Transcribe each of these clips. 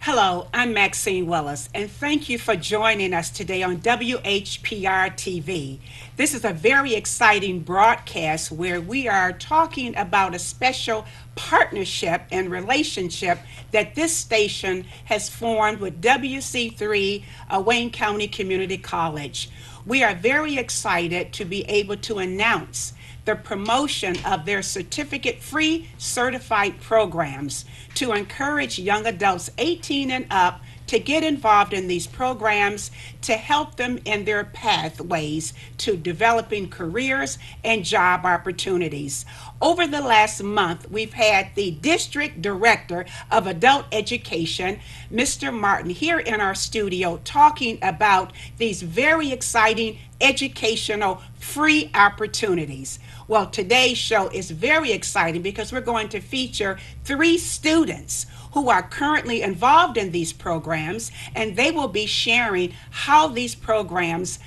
Hello, I'm Maxine Willis, and thank you for joining us today on WHPR TV. This is a very exciting broadcast where we are talking about a special partnership and relationship that this station has formed with WC3 Wayne County Community College. We are very excited to be able to announce the promotion of their certificate free certified programs to encourage young adults 18 and up to get involved in these programs to help them in their pathways to developing careers and job opportunities. Over the last month, we've had the District Director of Adult Education, Mr. Martin, here in our studio talking about these very exciting educational free opportunities. Well, today's show is very exciting because we're going to feature three students who are currently involved in these programs, and they will be sharing how these programs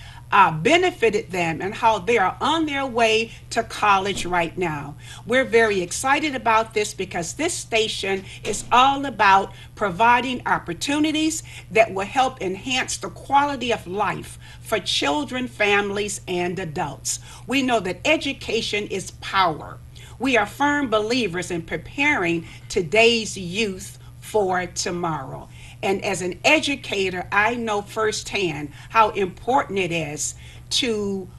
benefited them and how they are on their way to college right now. We're very excited about this because this station is all about providing opportunities that will help enhance the quality of life for children, families, and adults. We know that education is power. We are firm believers in preparing today's youth for tomorrow. And as an educator, I know firsthand how important it is to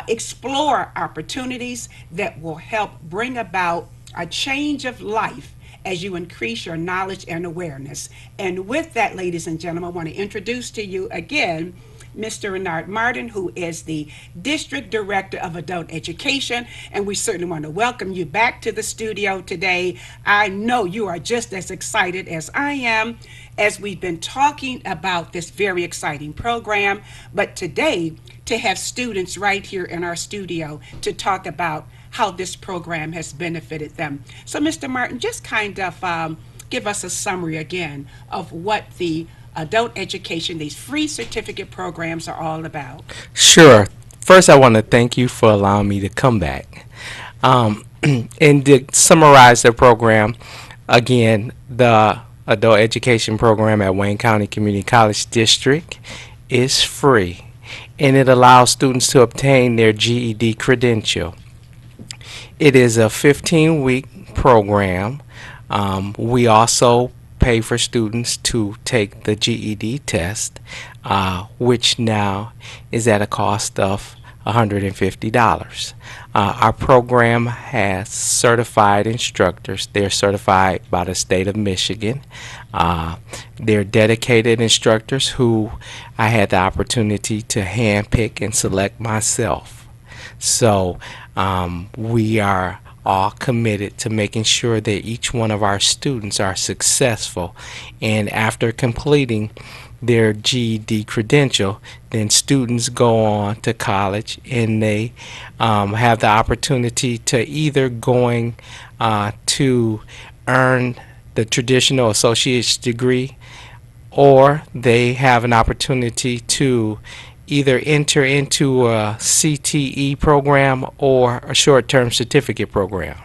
explore opportunities that will help bring about a change of life as you increase your knowledge and awareness. And with that, ladies and gentlemen, I want to introduce to you again Mr. Renard Martin, who is the District Director of Adult Education, and we certainly want to welcome you back to the studio today. I know you are just as excited as I am as we've been talking about this very exciting program, but today to have students right here in our studio to talk about how this program has benefited them. So, Mr. Martin, just kind of give us a summary again of what the adult education, these free certificate programs are all about. Sure. First, I want to thank you for allowing me to come back. And to summarize the program, again, the adult education program at Wayne County Community College District is free, and it allows students to obtain their GED credential. It is a 15-week program. We also pay for students to take the GED test, which now is at a cost of $150. Our program has certified instructors. They're certified by the state of Michigan. They're dedicated instructors who I had the opportunity to handpick and select myself. So we are all committed to making sure that each one of our students are successful, and after completing their GED credential, then students go on to college, and they have the opportunity to either going to earn the traditional associate's degree, or they have an opportunity to either enter into a CTE program or a short-term certificate program.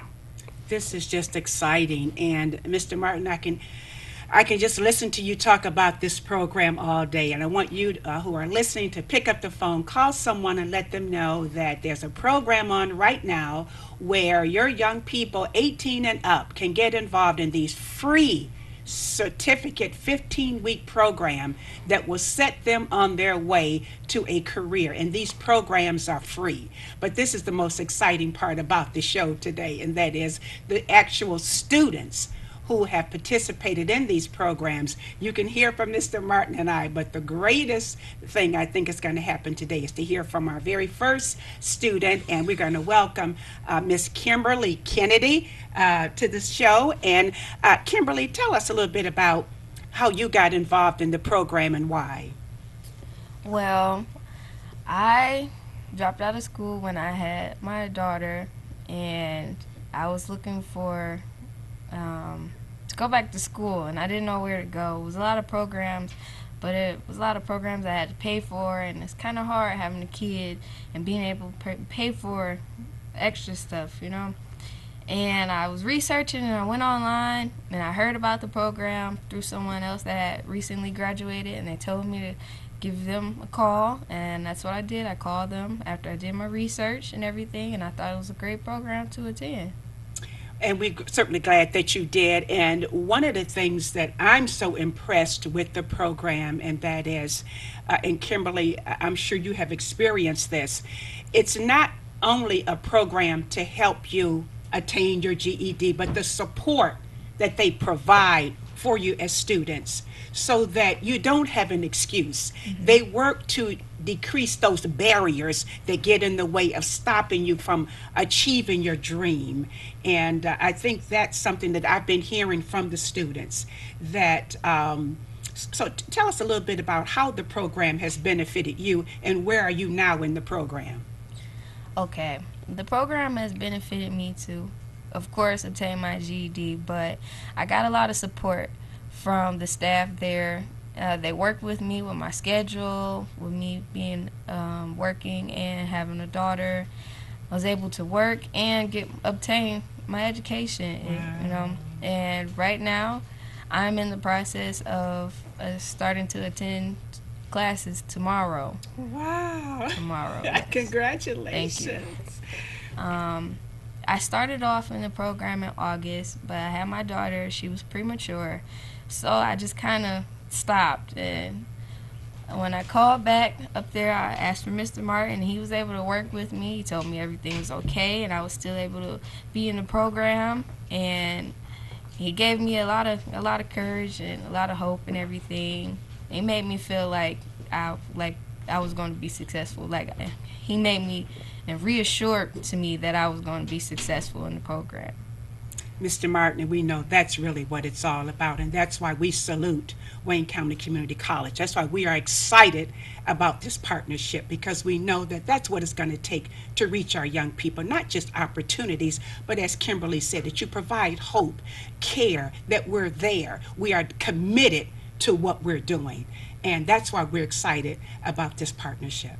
This is just exciting, and Mr. Martin, I can just listen to you talk about this program all day, and I want you who are listening to pick up the phone, call someone, and let them know that there's a program on right now where your young people 18 and up can get involved in these free certificate 15-week program that will set them on their way to a career, and these programs are free. But this is the most exciting part about the show today, and that is the actual students who have participated in these programs. You can hear from Mr. Martin and I, but the greatest thing I think is going to happen today is to hear from our very first student, and we're going to welcome Miss Kimberly Kennedy to the show. And Kimberly, tell us a little bit about how you got involved in the program and why. Well, I dropped out of school when I had my daughter, and I was looking for to go back to school, and I didn't know where to go. It was a lot of programs, but it was a lot of programs I had to pay for, and it's kind of hard having a kid and being able to pay for extra stuff, you know. And I was researching, and I went online, and I heard about the program through someone else that had recently graduated, and they told me to give them a call, and that's what I did. I called them after I did my research and everything, and I thought it was a great program to attend. And we're certainly glad that you did. And one of the things that I'm so impressed with the program, and that is, and Kimberly, I'm sure you have experienced this, it's not only a program to help you attain your GED, but the support that they provide for you as students so that you don't have an excuse. They work to decrease those barriers that get in the way of stopping you from achieving your dream. And I think that's something that I've been hearing from the students that tell us a little bit about how the program has benefited you and where are you now in the program? Okay, the program has benefited me to, of course, obtain my GED, but I got a lot of support from the staff there. They worked with me with my schedule, with me being working and having a daughter. I was able to work and obtain my education, and right now I'm in the process of starting to attend classes tomorrow. Wow. Tomorrow. Yes. Congratulations. Thank you. I started off in the program in August, but I had my daughter. She was premature, so I just kind of stopped. And when I called back up there, I asked for Mr. Martin. He was able to work with me. He told me everything was okay, and I was still able to be in the program. And he gave me a lot of courage and a lot of hope and everything. He made me feel like I was going to be successful. Like he made me and reassured to me that I was going to be successful in the program. Mr. Martin, and we know that's really what it's all about, and that's why we salute Wayne County Community College. That's why we are excited about this partnership, because we know that that's what it's going to take to reach our young people, not just opportunities, but as Kimberly said, that you provide hope, care, that we're there. We are committed to what we're doing, and that's why we're excited about this partnership.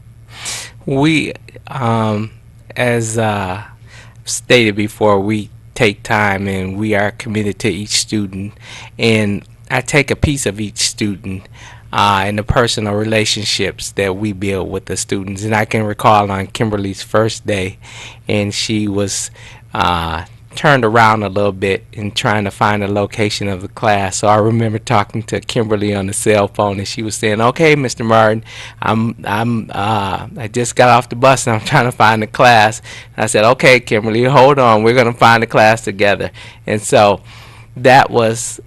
We, as stated before, we take time and we are committed to each student. And I take a piece of each student and the personal relationships that we build with the students. And I can recall on Kimberly's first day, and she was turned around a little bit in trying to find the location of the class. So I remember talking to Kimberly on the cell phone, and she was saying, "Okay, Mr. Martin, I just got off the bus and I'm trying to find the class." And I said, "Okay, Kimberly, hold on. We're going to find the class together." And so that was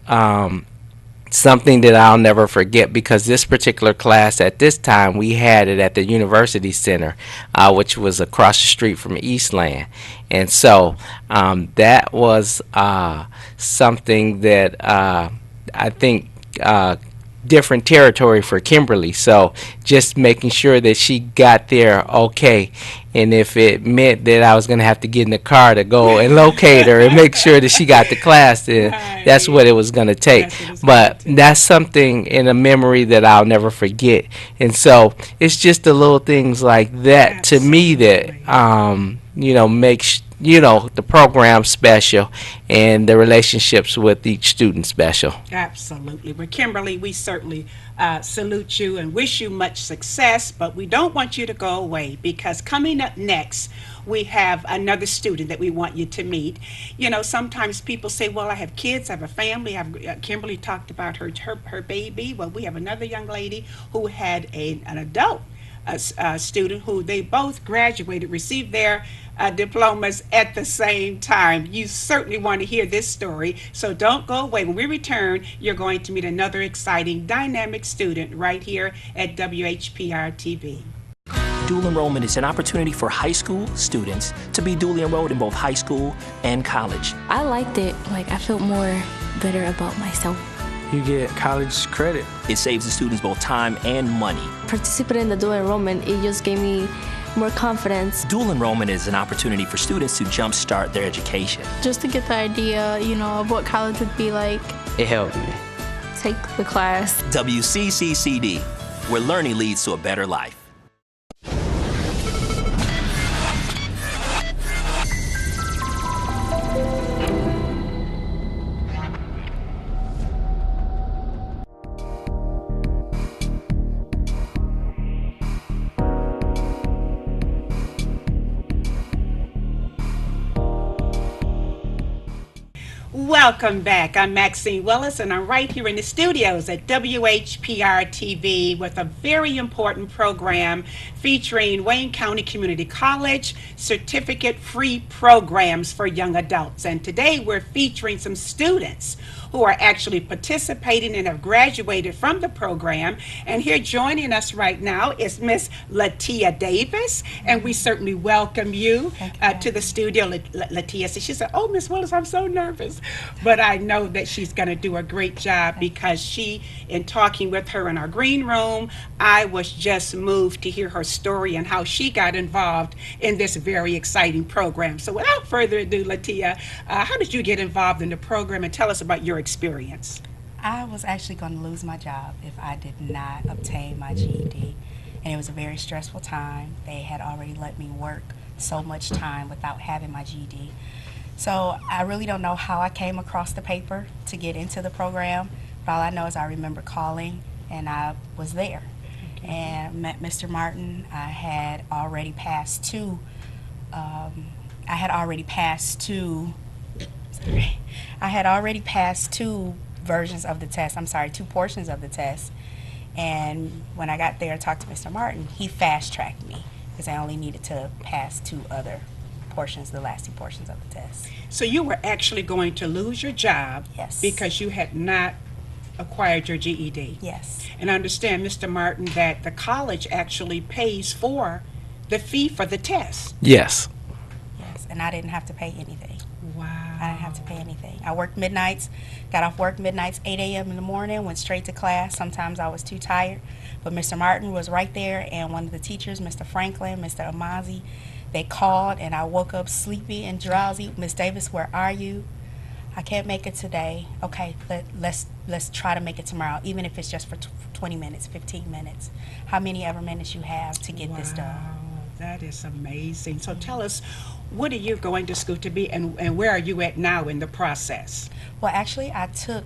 something that I'll never forget, because this particular class at this time, we had it at the University Center, which was across the street from Eastland. And so that was something that I think different territory for Kimberly. So just making sure that she got there okay, and if it meant that I was going to have to get in the car to go and locate her and make sure that she got to class, then that's what it was going to take. But that's something in a memory that I'll never forget. And so it's just the little things like that to me that makes the program special and the relationships with each student special. Absolutely. But Kimberly, we certainly salute you and wish you much success, but we don't want you to go away, because coming up next, we have another student that we want you to meet. Sometimes people say, well, I have kids, I have a family. Kimberly talked about her baby. Well, we have another young lady who had an adult student who they both graduated, received their diplomas at the same time. You certainly want to hear this story, so don't go away. When we return, you're going to meet another exciting, dynamic student right here at WHPR TV. Dual enrollment is an opportunity for high school students to be dually enrolled in both high school and college. I liked it. I felt more better about myself. You get college credit. It saves the students both time and money. Participating in the dual enrollment, it just gave me more confidence. Dual enrollment is an opportunity for students to jumpstart their education. Just to get the idea, of what college would be like. It helped me. Take the class. WCCD, where learning leads to a better life. Welcome back. I'm Maxine Willis, and I'm right here in the studios at WHPR TV with a very important program featuring Wayne County Community College certificate-free programs for young adults. And today we're featuring some students who are actually participating and have graduated from the program. And here joining us right now is Miss Latia Davis, and we certainly welcome you to the studio. Latia said, she said, "Oh, Miss Willis, I'm so nervous." But I know that she's going to do a great job because she, in talking with her in our green room, I was just moved to hear her story and how she got involved in this very exciting program. So without further ado, Latia, how did you get involved in the program, and tell us about your experience? I was actually going to lose my job if I did not obtain my GED. And it was a very stressful time. They had already let me work so much time without having my GED. So I really don't know how I came across the paper to get into the program, but all I know is I remember calling and I was there. Okay. And met Mr. Martin. I had already passed two versions of the test. I'm sorry, two portions of the test. And when I got there and talked to Mr. Martin, he fast-tracked me because I only needed to pass two other portions, the last two portions of the test. So you were actually going to lose your job. Yes. Because you had not acquired your GED. Yes. And I understand, Mr. Martin, that the college actually pays for the fee for the test. Yes. Yes, and I didn't have to pay anything. Wow. I didn't have to pay anything. I worked midnights, got off work midnights, 8 a.m. in the morning, went straight to class. Sometimes I was too tired, but Mr. Martin was right there, and one of the teachers, Mr. Franklin, Mr. Amazi, they called, and I woke up sleepy and drowsy. "Miss Davis, where are you?" "I can't make it today." "Okay, let's try to make it tomorrow, even if it's just for 20 minutes, 15 minutes. How many ever minutes you have to get this done?" Wow, that is amazing. So tell us, what are you going to school to be, and where are you at now in the process? Well, actually, after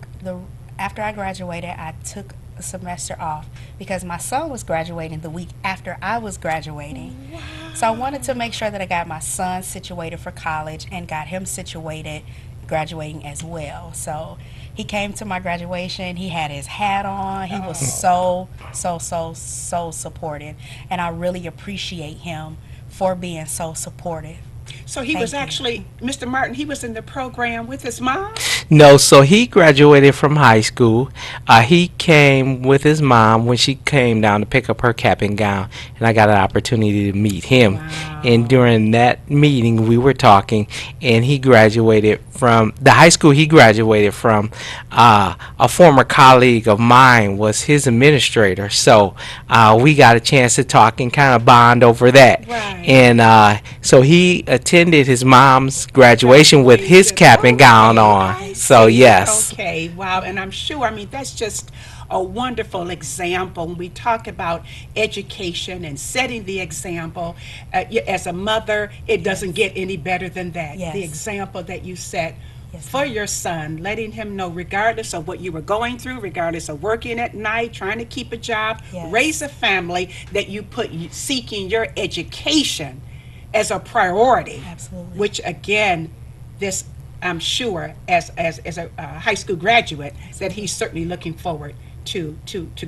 I graduated, I took a semester off because my son was graduating the week after I was graduating. Wow. So I wanted to make sure that I got my son situated for college and got him situated graduating as well. So he came to my graduation. He had his hat on. He was so supportive, and I really appreciate him for being so supportive. So he was actually, Mr. Martin, he was in the program with his mom? No, so he graduated from high school. He came with his mom when she came down to pick up her cap and gown, and I got an opportunity to meet him. Wow. And during that meeting, we were talking, and he graduated from the high school he graduated from. A former colleague of mine was his administrator, so we got a chance to talk and kind of bond over that. Right. And so he attended his mom's graduation with his cap and gown on. So yes. Okay, wow, and I'm sure, I mean, that's just a wonderful example. When we talk about education and setting the example, as a mother, it doesn't get any better than that. Yes. The example that you set Yes, for ma'am. your son, letting him know, regardless of what you were going through, regardless of working at night, trying to keep a job, Yes. raise a family, that you put seeking your education as a priority. Absolutely. Which again, this, I'm sure, as a high school graduate, that he's certainly looking forward to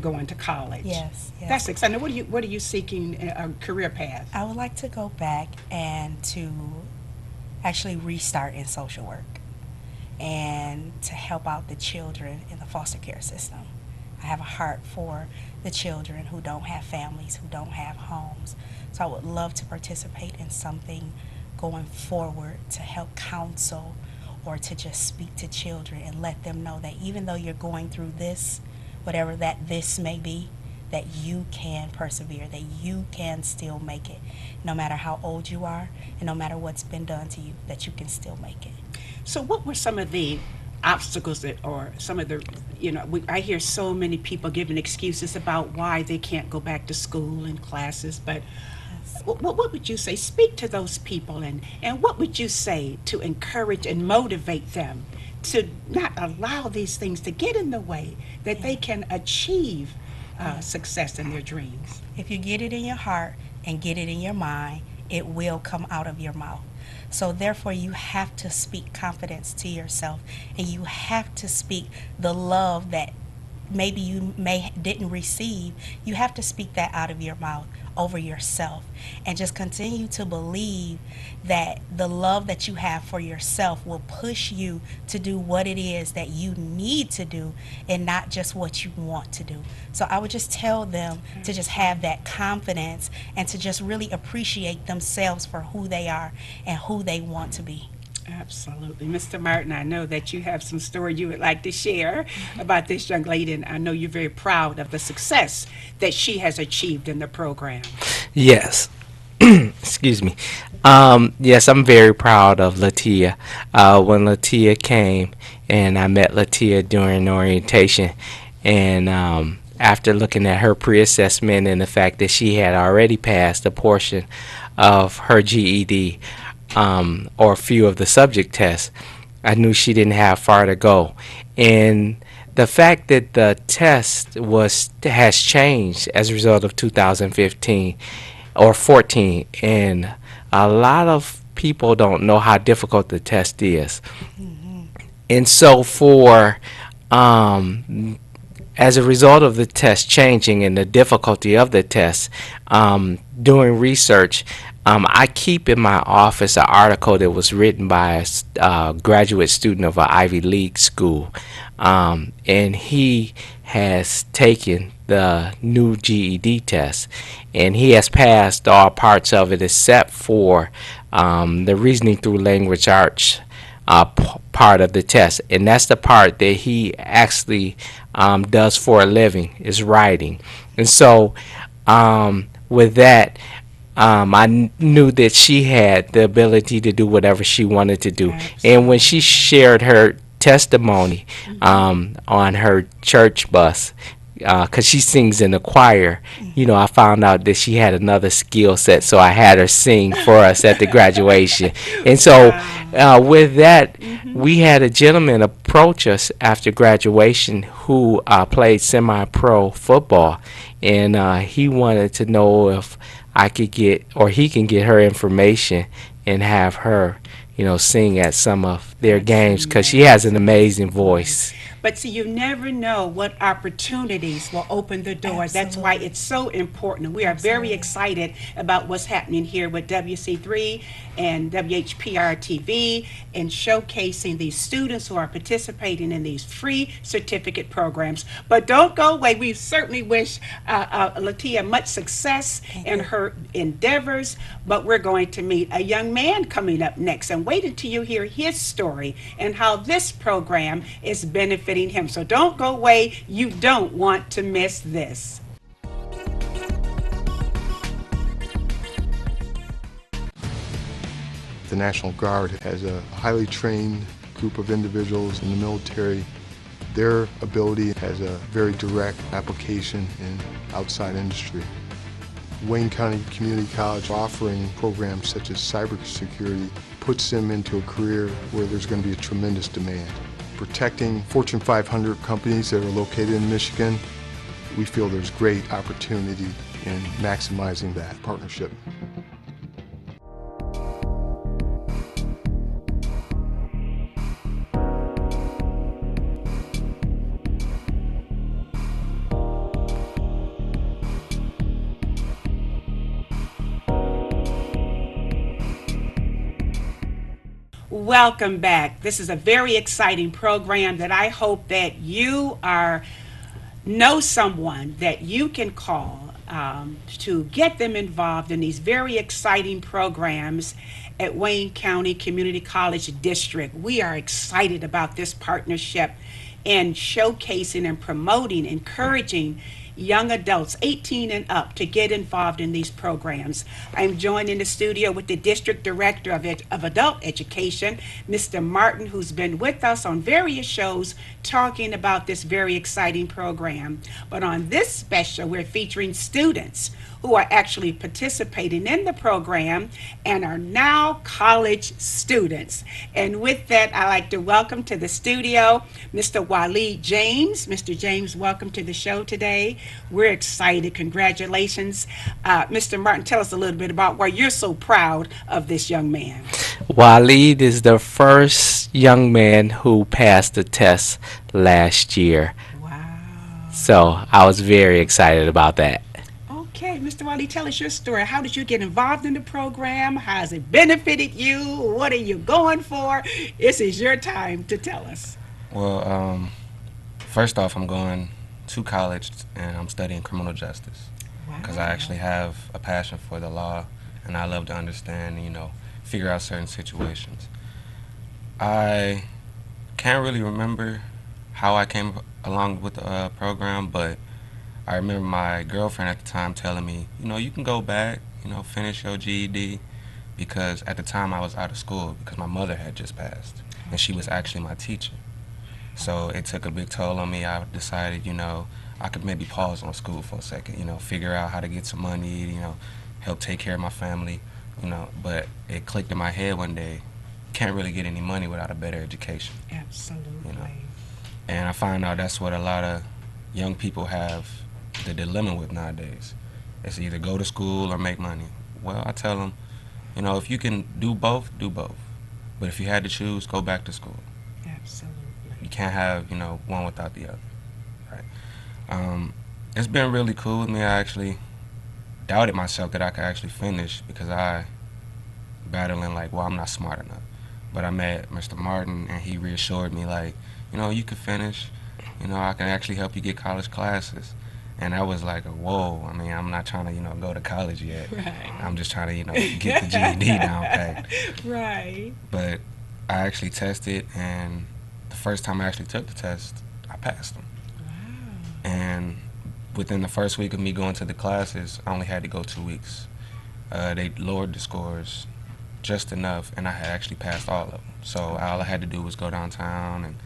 going to college. Yes, yes. That's exciting. What are you seeking a career path? I would like to go back and to actually restart in social work and to help out the children in the foster care system. I have a heart for the children who don't have families, who don't have homes. So I would love to participate in something going forward to help counsel or to just speak to children and let them know that even though you're going through this, whatever that this may be, that you can persevere, that you can still make it. No matter how old you are and no matter what's been done to you, that you can still make it. So what were some of the obstacles that, or some of the, I hear so many people giving excuses about why they can't go back to school and classes, but what would you say? Speak to those people, and what would you say to encourage and motivate them to not allow these things to get in the way, that they can achieve success in their dreams? If you get it in your heart and get it in your mind, it will come out of your mouth. So therefore, you have to speak confidence to yourself, and you have to speak the love that maybe you may didn't receive. You have to speak that out of your mouth over yourself, and just continue to believe that the love that you have for yourself will push you to do what it is that you need to do, and not just what you want to do. So I would just tell them to just have that confidence, and to just really appreciate themselves for who they are and who they want to be. Absolutely. Mr. Martin, I know that you have some story you would like to share about this young lady, and I know you're very proud of the success that she has achieved in the program. Yes. Excuse me. Yes, I'm very proud of Latia. When Latia came, and I met Latia during orientation, and after looking at her pre-assessment and the fact that she had already passed a portion of her GED, or a few of the subject tests, I knew she didn't have far to go. And the fact that the test has changed as a result of 2015 or 14, and a lot of people don't know how difficult the test is. And so as a result of the test changing and the difficulty of the test, doing research, I keep in my office an article that was written by a graduate student of an Ivy League school, and he has taken the new GED test, and he has passed all parts of it except for the reasoning through language arts part of the test, and that's the part that he actually does for a living, is writing. And so with that, I knew that she had the ability to do whatever she wanted to do. Absolutely. And when she shared her testimony on her church bus, because she sings in the choir, I found out that she had another skill set, so I had her sing for us at the graduation. And so with that, we had a gentleman approach us after graduation who played semi-pro football, and he wanted to know if I could get, or he can get her information and have her, sing at some of their games, because she has an amazing voice. But see, you never know what opportunities will open the door. That's why it's so important. We are very excited about what's happening here with WC3 and WHPR TV, and showcasing these students who are participating in these free certificate programs. But don't go away. We certainly wish Latia much success in her endeavors, but we're going to meet a young man coming up next, and wait until you hear his story and how this program is benefiting him. So don't go away. You don't want to miss this. The National Guard has a highly trained group of individuals in the military. Their ability has a very direct application in outside industry. Wayne County Community College offering programs such as cybersecurity puts them into a career where there's going to be a tremendous demand. Protecting Fortune 500 companies that are located in Michigan, we feel there's great opportunity in maximizing that partnership. Welcome back. This is a very exciting program that I hope that you know someone that you can call to get them involved in these very exciting programs at Wayne County Community College District. We are excited about this partnership and showcasing and promoting, encouraging young adults 18 and up to get involved in these programs. I'm joined in the studio with the District Director of Adult Education, Mr. Martin, who's been with us on various shows talking about this very exciting program. But on this special, we're featuring students who are actually participating in the program and are now college students. And with that, I'd like to welcome to the studio Mr. Waleed James. Mr. James, welcome to the show today. We're excited. Congratulations. Mr. Martin, tell us a little bit about why you're so proud of this young man. Waleed is the first young man who passed the test last year. Wow. So I was very excited about that. Okay, Mr. Wally, tell us your story. How did you get involved in the program? How has it benefited you? What are you going for? This is your time to tell us. Well, first off, I'm going to college and I'm studying criminal justice because I actually have a passion for the law and I love to understand, figure out certain situations. I can't really remember how I came along with the program, but I remember my girlfriend at the time telling me, you can go back, finish your GED, because at the time I was out of school because my mother had just passed and she was actually my teacher. So it took a big toll on me. I decided, I could maybe pause on school for a second, figure out how to get some money, help take care of my family, but it clicked in my head one day, can't really get any money without a better education. Absolutely. And I find out that's what a lot of young people have the dilemma with nowadays. It's either go to school or make money. Well, I tell them, if you can do both, do both. But if you had to choose, go back to school. Absolutely. You can't have, one without the other, right? It's been really cool with me. I actually doubted myself that I could actually finish because I battling like, well, I'm not smart enough. But I met Mr. Martin and he reassured me like, you can finish. I can actually help you get college classes. And I was like, whoa, I mean, I'm not trying to, go to college yet. Right. I'm just trying to, get the GED down packed. Right. But I actually tested, and the first time I actually took the test, I passed them. Wow. And within the first week of me going to the classes, I only had to go 2 weeks. They lowered the scores just enough, and I had actually passed all of them. So all I had to do was go downtown and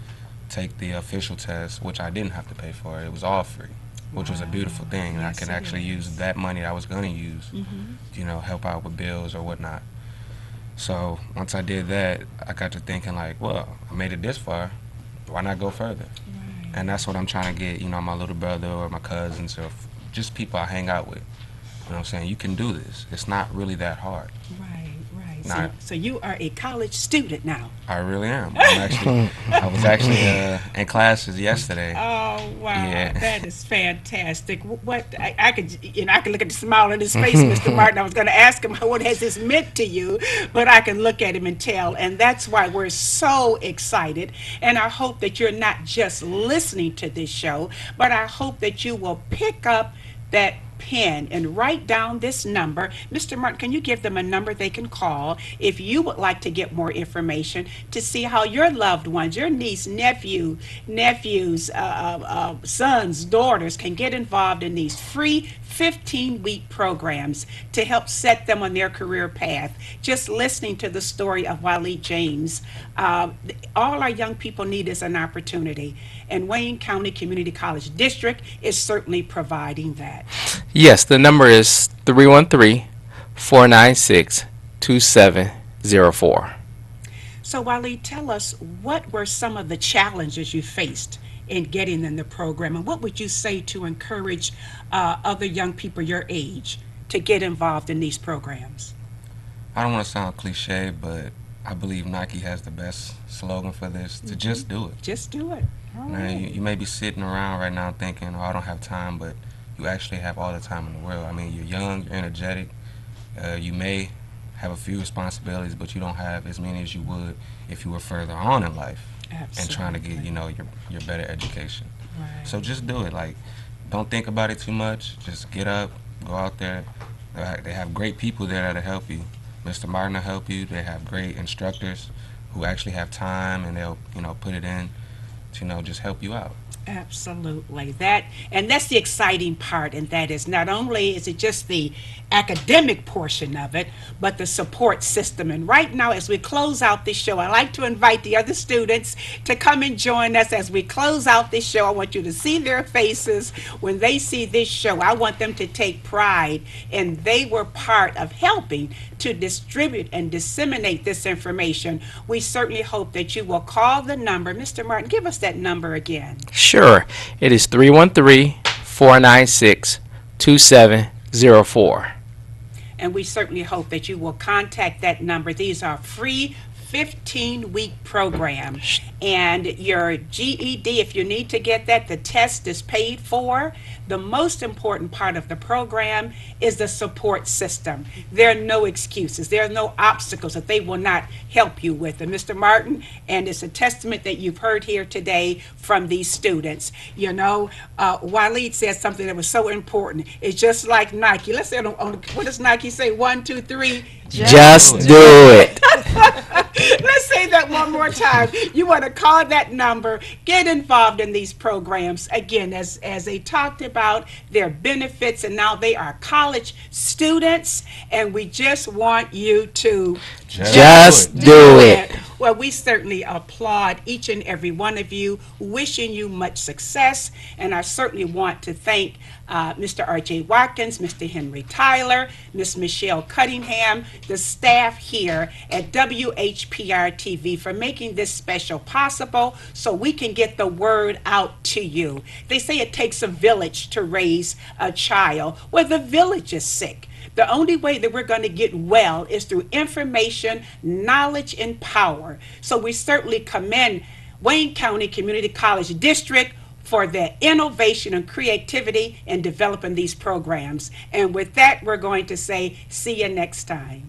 take the official test, which I didn't have to pay for. It was all free, which was a beautiful thing. Yes, I could actually use that money that I was going to use, help out with bills or whatnot. So once I did that, I got to thinking like, well, I made it this far. Why not go further? Right. And that's what I'm trying to get, my little brother or my cousins or just people I hang out with. I'm saying? You can do this. It's not really that hard. Right. Nah. So you are a college student now. I really am. I was actually in classes yesterday. Oh wow, Yeah. That is fantastic. What I could look at the smile on his face, Mr. Martin. I was going to ask him what has this meant to you, but I can look at him and tell, and that's why we're so excited. And I hope that you're not just listening to this show, but I hope that you will pick up that pen and write down this number. Mr. Martin, can you give them a number they can call if you would like to get more information to see how your loved ones, your niece, nephews, sons, daughters can get involved in these free 15-week programs to help set them on their career path. Just listening to the story of Waleed James, all our young people need is an opportunity, and Wayne County Community College District is certainly providing that. Yes, the number is 313-496-2704. So Waleed, tell us, what were some of the challenges you faced in getting in the program, and what would you say to encourage other young people your age to get involved in these programs? I don't want to sound cliche, but I believe Nike has the best slogan for this, to just do it. Just do it. All Now, right. you may be sitting around right now thinking, oh, I don't have time, but you actually have all the time in the world. I mean, you're young, you're energetic, you may have a few responsibilities, but you don't have as many as you would if you were further on in life. Absolutely. And trying to get, your better education. Right. So just do it. Like, don't think about it too much. Just get up, go out there. They have great people there that'll help you. Mr. Martin will help you. They have great instructors who actually have time, and they'll, put it in to, just help you out. Absolutely. That's the exciting part, and that is not only is it just the academic portion of it, but the support system. And right now, as we close out this show, I'd like to invite the other students to come and join us as we close out this show. I want you to see their faces when they see this show. I want them to take pride, and they were part of helping to distribute and disseminate this information. We certainly hope that you will call the number. Mr. Martin, give us that number again. Sure. It is 313-496-2704. and we certainly hope that you will contact that number. These are free 15-week program, and your GED, if you need to get that, the test is paid for. The most important part of the program is the support system. There are no excuses. There are no obstacles that they will not help you with. And Mr. Martin, and it's a testament that you've heard here today from these students. You know, Waleed said something that was so important. It's just like Nike. Let's say, what does Nike say? 1, 2, 3. Just do it. Let's say that one more time. You want to call that number, get involved in these programs. Again, as they talked about their benefits, and now they are college students, and we just want you to just do it. Well, we certainly applaud each and every one of you, wishing you much success, and I certainly want to thank Mr. R.J. Watkins, Mr. Henry Tyler, Miss Michelle Cunningham, the staff here at WHPR-TV for making this special possible so we can get the word out to you. They say it takes a village to raise a child. Well, the village is sick. The only way that we're going to get well is through information, knowledge, and power. So we certainly commend Wayne County Community College District for their innovation and creativity in developing these programs. And with that, we're going to say, see you next time.